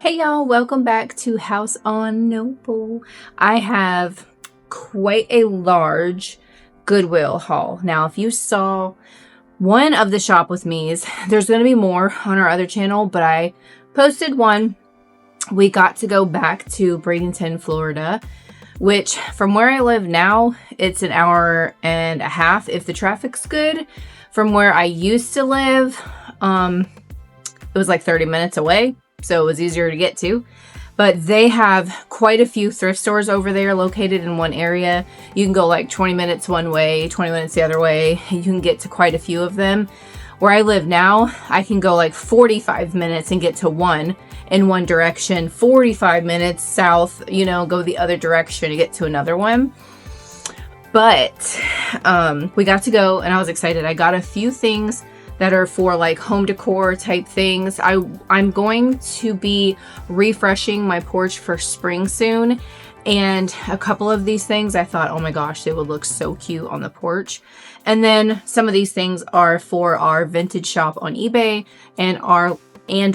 Hey y'all, welcome back to House on Noble. I have quite a large Goodwill haul. Now, if you saw one of the shop with me's, there's going to be more on our other channel, but I posted one. We got to go back to Bradenton, Florida, which from where I live now, it's an hour and a half if the traffic's good. From where I used to live, it was like 30 minutes away. So it was easier to get to. But they have quite a few thrift stores over there located in one area. You can go like 20 minutes one way, 20 minutes the other way. You can get to quite a few of them. Where I live now, I can go like 45 minutes and get to one in one direction. 45 minutes south, go the other direction to get to another one. But we got to go and I was excited. I got a few things that are for like home decor type things. I'm going to be refreshing my porch for spring soon. And a couple of these things I thought, oh my gosh, they would look so cute on the porch. And then some of these things are for our vintage shop on eBay and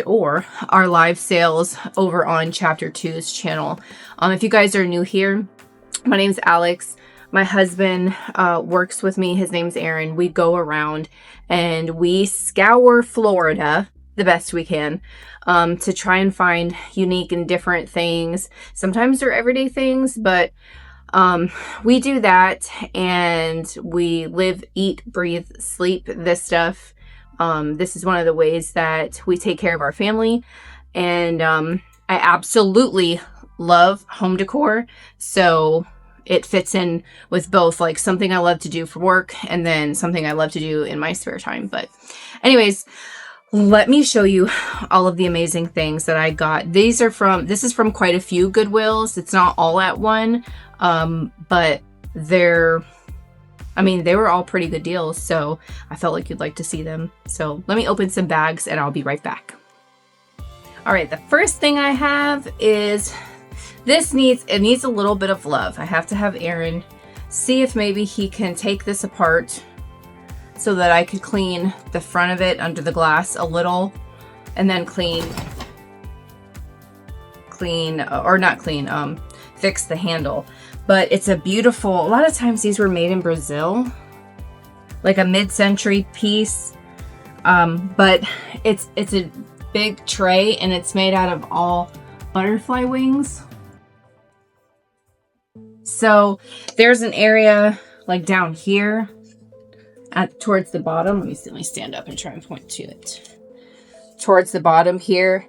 or our live sales over on Chapter 2's channel. If you guys are new here, my name's Alex. My husband works with me. His name's Aaron. We go around and we scour Florida the best we can to try and find unique and different things. Sometimes they're everyday things, but we do that and we live, eat, breathe, sleep this stuff. This is one of the ways that we take care of our family. And I absolutely love home decor. So it fits in with both like something I love to do for work and then something I love to do in my spare time. But anyways, let me show you all of the amazing things that I got. This is from quite a few Goodwills. It's not all at one, but they were all pretty good deals. So I felt like you'd like to see them. So let me open some bags and I'll be right back. All right. The first thing I have is it needs a little bit of love. I have to have Aaron see if maybe he can take this apart so that I could clean the front of it under the glass a little and then fix the handle. But it's a lot of times these were made in Brazil, like a mid-century piece. But it's a big tray and it's made out of all butterfly wings. So there's an area like down here towards the bottom. Let me stand up and try and point to it. Towards the bottom here,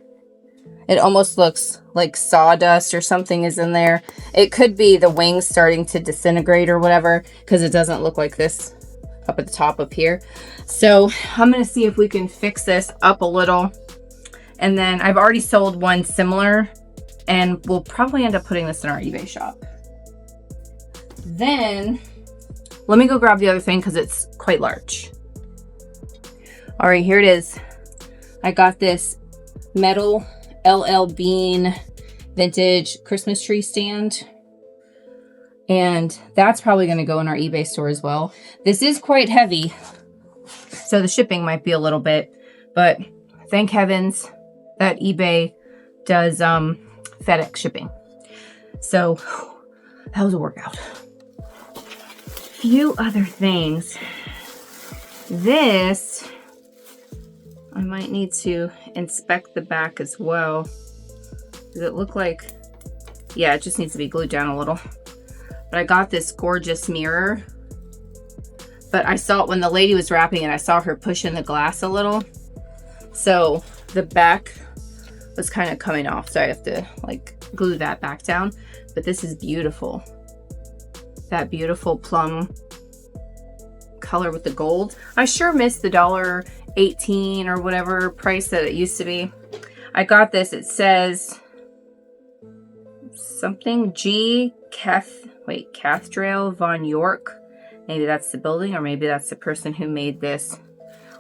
it almost looks like sawdust or something is in there. It could be the wings starting to disintegrate or whatever, because it doesn't look like this up at the top up here. So I'm going to see if we can fix this up a little. And then I've already sold one similar, and we'll probably end up putting this in our eBay shop. Then let me go grab the other thing because it's quite large. All right, here it is. I got this metal LL Bean vintage Christmas tree stand. And that's probably going to go in our eBay store as well. This is quite heavy, so the shipping might be a little bit, but thank heavens that eBay does FedEx shipping. So that was a workout. Few other things. This, I might need to inspect the back as well. Does it look like, yeah, it just needs to be glued down a little. But I got this gorgeous mirror. But I saw it when the lady was wrapping it, I saw her pushing the glass a little. So the back was kind of coming off. So I have to like glue that back down. But this is beautiful. That beautiful plum color with the gold. I sure miss the $1.18 or whatever price that it used to be. I got this. It says something Cathedral von York. Maybe that's the building, or maybe that's the person who made this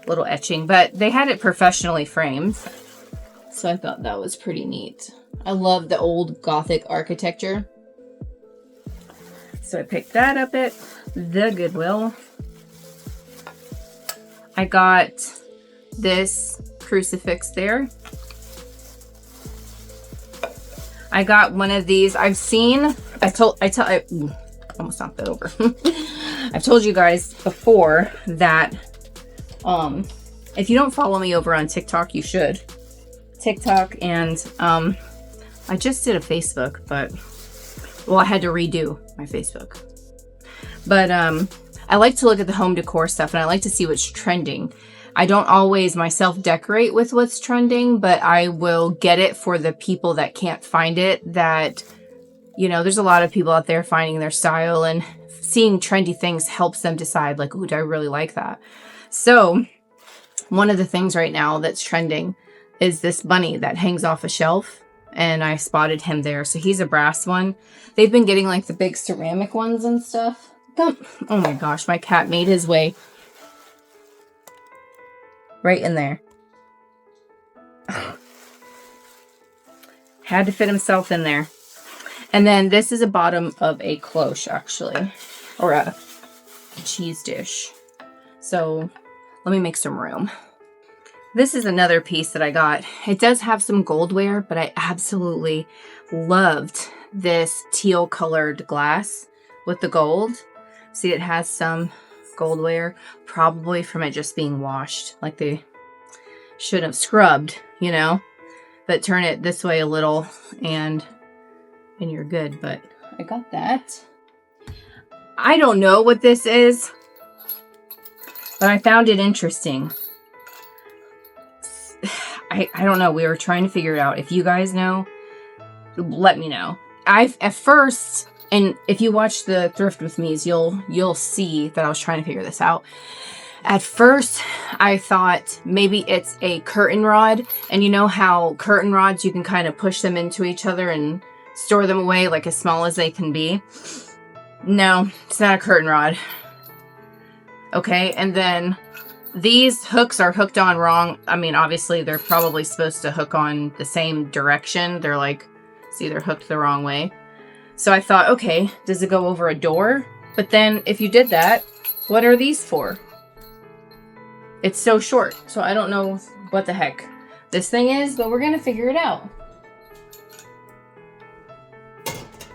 little etching. But they had it professionally framed, so I thought that was pretty neat. I love the old Gothic architecture. So I picked that up at the Goodwill. I got this crucifix there. I got one of these. I almost knocked that over. I've told you guys before that if you don't follow me over on TikTok, you should. TikTok and I just did a Facebook, but well, I had to redo my Facebook. But I like to look at the home decor stuff and I like to see what's trending. I don't always myself decorate with what's trending, but I will get it for the people that can't find it. That, you know, there's a lot of people out there finding their style, and seeing trendy things helps them decide like, ooh, do I really like that? So one of the things right now that's trending is this bunny that hangs off a shelf, and I spotted him there. So he's a brass one. They've been getting like the big ceramic ones and stuff. Oh my gosh, my cat made his way right in there. Had to fit himself in there. And then this is a bottom of a cloche, actually, or a cheese dish. So let me make some room. This is another piece that I got. It does have some goldware, but I absolutely loved this teal colored glass with the gold. See, it has some goldware, probably from it just being washed. Like they should have scrubbed, you know, but turn it this way a little and you're good. But I got that. I don't know what this is, but I found it interesting. I don't know. We were trying to figure it out. If you guys know, let me know. At first, and if you watch the Thrift with Me's, you'll see that I was trying to figure this out. At first, I thought maybe it's a curtain rod, and you know how curtain rods, you can kind of push them into each other and store them away like as small as they can be. No, it's not a curtain rod. Okay, and then these hooks are hooked on wrong. I mean, obviously they're probably supposed to hook on the same direction. They're like, see, they're hooked the wrong way. So I thought, okay, does it go over a door? But then if you did that, what are these for? It's so short. So I don't know what the heck this thing is, but we're going to figure it out.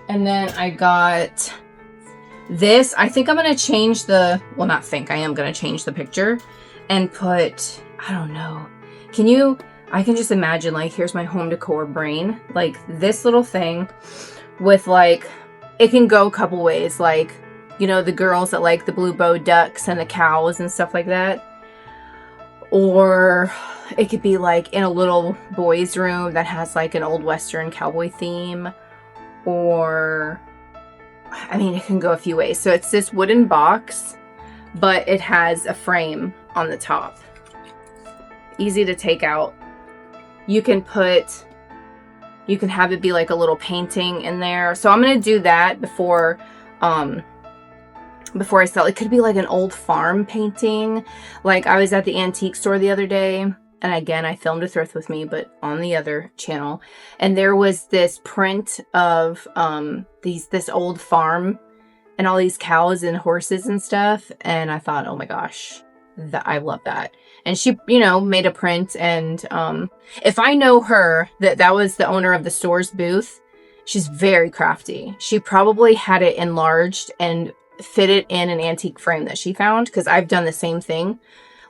And then I got this. I think I'm going to change the, well, not think, I am going to change the picture and put, I don't know. I can just imagine, like, here's my home decor brain. Like this little thing with like, it can go a couple ways. Like, you know, the girls that like the blue bow ducks and the cows and stuff like that. Or it could be like in a little boy's room that has like an old Western cowboy theme. Or, I mean, it can go a few ways. So it's this wooden box, but it has a frame on the top. Easy to take out. You can have it be like a little painting in there. So I'm going to do that before I sell. It could be like an old farm painting. Like I was at the antique store the other day, and again, I filmed a Thrift with Me, but on the other channel. And there was this print of this old farm and all these cows and horses and stuff. And I thought, oh my gosh, I love that. And she, you know, made a print. And if I know her, that was the owner of the store's booth, she's very crafty. She probably had it enlarged and fit it in an antique frame that she found, because I've done the same thing.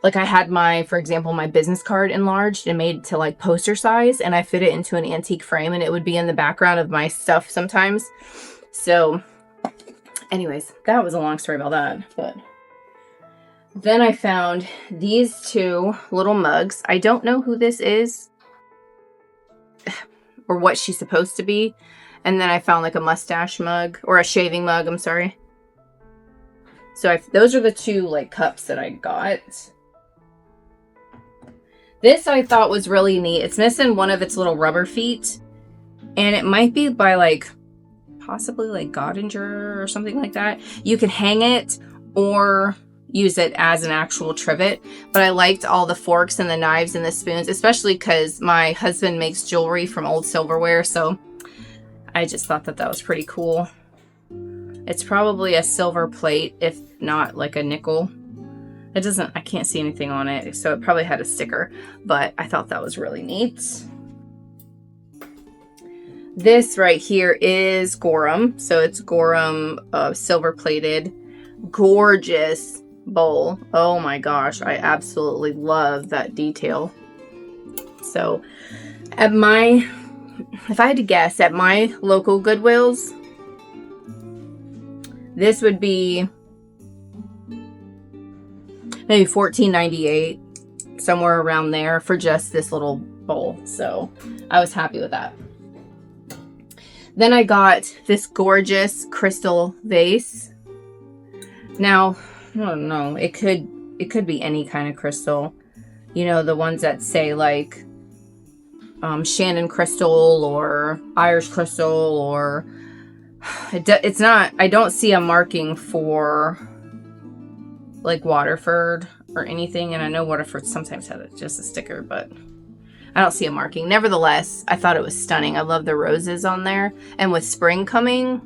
Like I had for example, my business card enlarged and made to like poster size, and I fit it into an antique frame, and it would be in the background of my stuff sometimes. So anyways, that was a long story about that. But then I found these two little mugs. I don't know who this is or what she's supposed to be. And then I found like a mustache mug, or a shaving mug, I'm sorry. So those are the two like cups that I got. This I thought was really neat. It's missing one of its little rubber feet. And it might be by like, possibly like Godinger or something like that. You can hang it or use it as an actual trivet. But I liked all the forks and the knives and the spoons, especially because my husband makes jewelry from old silverware. So I just thought that was pretty cool. It's probably a silver plate, if not like a nickel. I can't see anything on it, so it probably had a sticker, but I thought that was really neat. This right here is Gorham. So it's Gorham silver plated. Gorgeous bowl. Oh my gosh, I absolutely love that detail. So at my, if I had to guess, at my local Goodwills, this would be maybe $14.98, somewhere around there for just this little bowl. So I was happy with that. Then I got this gorgeous crystal vase. Now, I don't know, it could be any kind of crystal. You know, the ones that say like Shannon crystal or Irish crystal, or it's not, I don't see a marking for like Waterford or anything, and I know Waterford sometimes has just a sticker, but I don't see a marking. Nevertheless, I thought it was stunning. I love the roses on there, and with spring coming,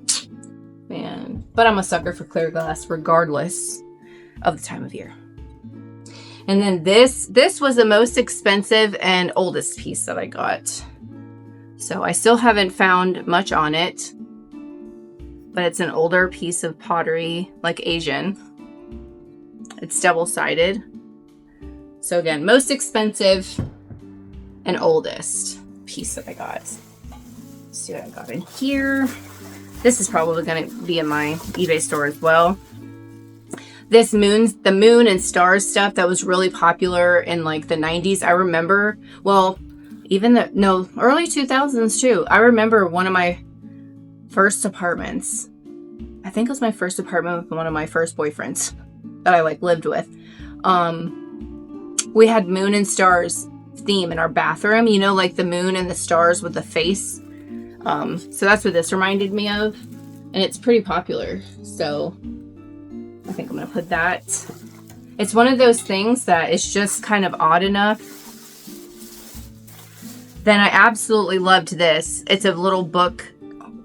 man. But I'm a sucker for clear glass regardless of the time of year. And then this was the most expensive and oldest piece that I got. So I still haven't found much on it, but it's an older piece of pottery, like Asian. It's double-sided. So again, most expensive and oldest piece that I got. Let's see what I got in here. This is probably going to be in my eBay store as well. The moon and stars stuff that was really popular in like the 90s. I remember, well, even early 2000s too. I remember one of my first apartments. I think it was my first apartment with one of my first boyfriends that I like lived with. We had moon and stars theme in our bathroom, you know, like the moon and the stars with the face. So that's what this reminded me of, and it's pretty popular. So I think I'm gonna put that. It's one of those things that is just kind of odd enough. Then I absolutely loved this. It's a little book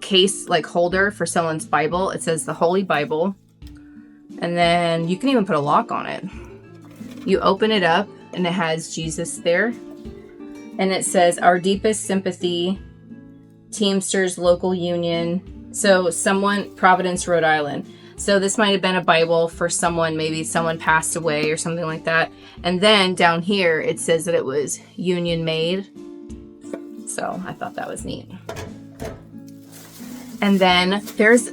case, like holder for someone's Bible. It says the Holy Bible, and then you can even put a lock on it. You open it up and it has Jesus there, and it says our deepest sympathy, Teamsters Local Union. So someone, Providence, Rhode Island. So this might have been a Bible for someone, maybe someone passed away or something like that. And then down here, it says that it was union made. So I thought that was neat. And then there's,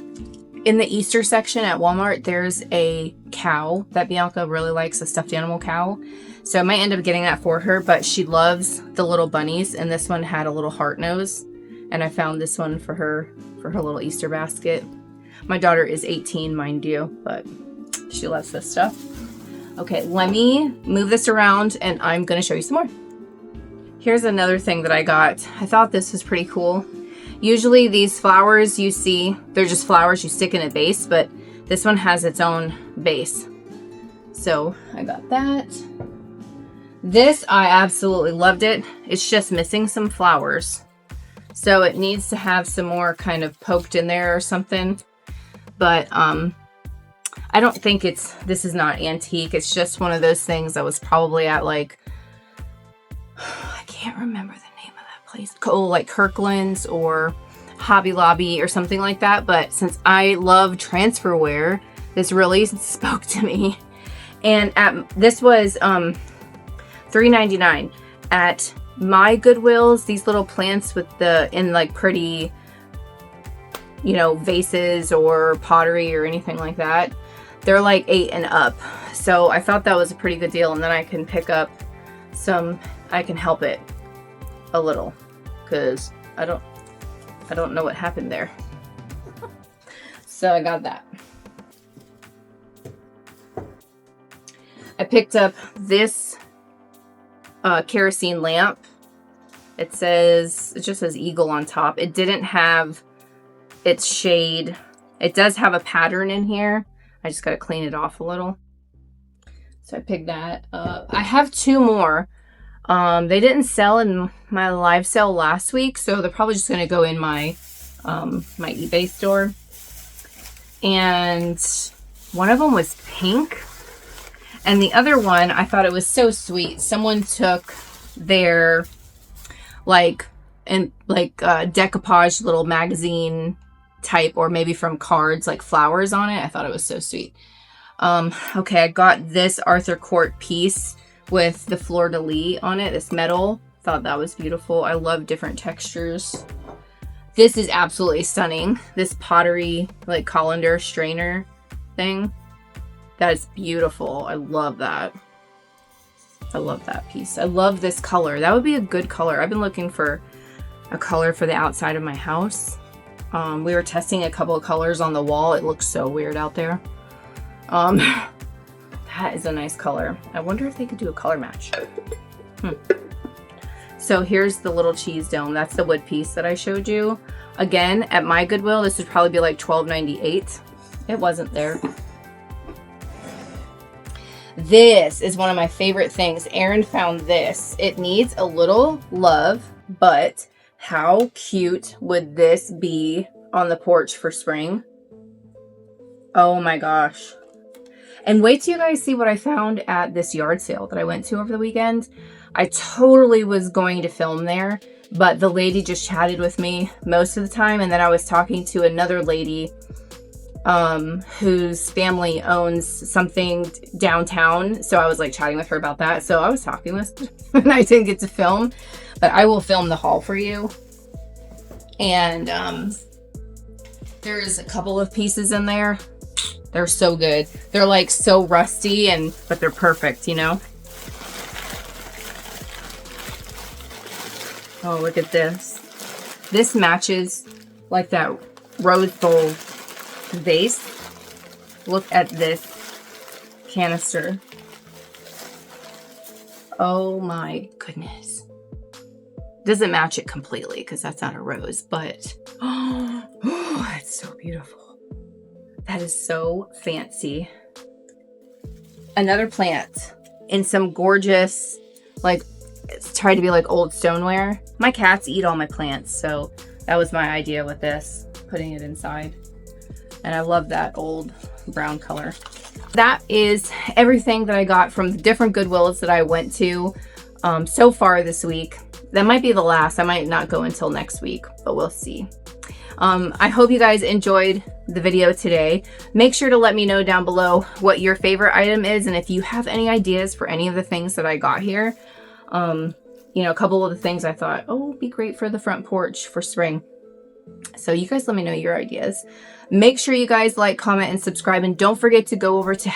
in the Easter section at Walmart, there's a cow that Bianca really likes, a stuffed animal cow. So I might end up getting that for her, but she loves the little bunnies. And this one had a little heart nose. And I found this one for her little Easter basket. My daughter is 18, mind you, but she loves this stuff. Okay, let me move this around and I'm gonna show you some more. Here's another thing that I got. I thought this was pretty cool. Usually these flowers you see, they're just flowers you stick in a vase, but this one has its own base. So I got that. This, I absolutely loved it. It's just missing some flowers. So it needs to have some more kind of poked in there or something. But I don't think this is not antique. It's just one of those things that was probably at like, I can't remember the name of that place. Oh, like Kirkland's or Hobby Lobby or something like that. But since I love transferware, this really spoke to me. And this was $3.99 at my Goodwills. These little plants with in like pretty, you know, vases or pottery or anything like that, they're like 8 and up. So I thought that was a pretty good deal. And then I can pick up some, I can help it a little because I don't know what happened there. So I got that. I picked up this kerosene lamp. It just says Eagle on top. It didn't have its shade. It does have a pattern in here. I just got to clean it off a little. So I picked that up. I have 2 more. They didn't sell in my live sale last week, so they're probably just going to go in my my eBay store. And one of them was pink. And the other one, I thought it was so sweet. Someone took their, like, and like decoupage little magazine type, or maybe from cards, like flowers on it. I thought it was so sweet. Okay, I got this Arthur Court piece with the fleur-de-lis on it, this metal. Thought that was beautiful. I love different textures. This is absolutely stunning. This pottery, like colander strainer thing. That is beautiful. I love that. I love that piece. I love this color. That would be a good color. I've been looking for a color for the outside of my house. We were testing a couple of colors on the wall. It looks so weird out there. That is a nice color. I wonder if they could do a color match. So here's the little cheese dome. That's the wood piece that I showed you. Again, at my Goodwill, this would probably be like $12.98. It wasn't there. This is one of my favorite things. Erin found this. It needs a little love, but how cute would this be on the porch for spring? Oh my gosh. And wait till you guys see what I found at this yard sale that I went to over the weekend. I totally was going to film there, but the lady just chatted with me most of the time. And then I was talking to another lady whose family owns something downtown. So I was like chatting with her about that. So I was talking with and I didn't get to film, but I will film the haul for you. And there's a couple of pieces in there. They're so good. They're like so rusty, but they're perfect, you know? Oh, look at this. This matches like that rose bowl vase. Look at this canister. Oh my goodness. Doesn't match it completely because that's not a rose, but oh, it's so beautiful. That is so fancy. Another plant in some gorgeous, like, it's tried to be like old stoneware. My cats eat all my plants, so that was my idea with this, putting it inside. And I love that old brown color. That is everything that I got from the different Goodwills that I went to so far this week. That might be the last. I might not go until next week, but we'll see. I hope you guys enjoyed the video today. Make sure to let me know down below what your favorite item is, and if you have any ideas for any of the things that I got here. You know, a couple of the things I thought, oh, would be great for the front porch for spring. So you guys let me know your ideas. Make sure you guys like, comment, and subscribe, and don't forget to go over to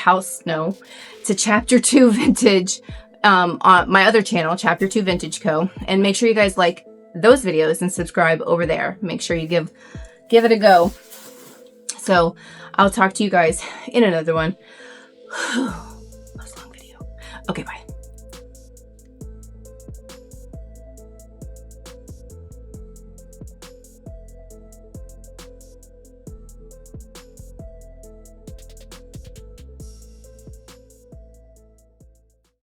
Chapter 2 Vintage on my other channel, Chapter 2 Vintage Co. And make sure you guys like those videos and subscribe over there. Make sure you give it a go. So I'll talk to you guys in another one. That was a long video. Okay, bye.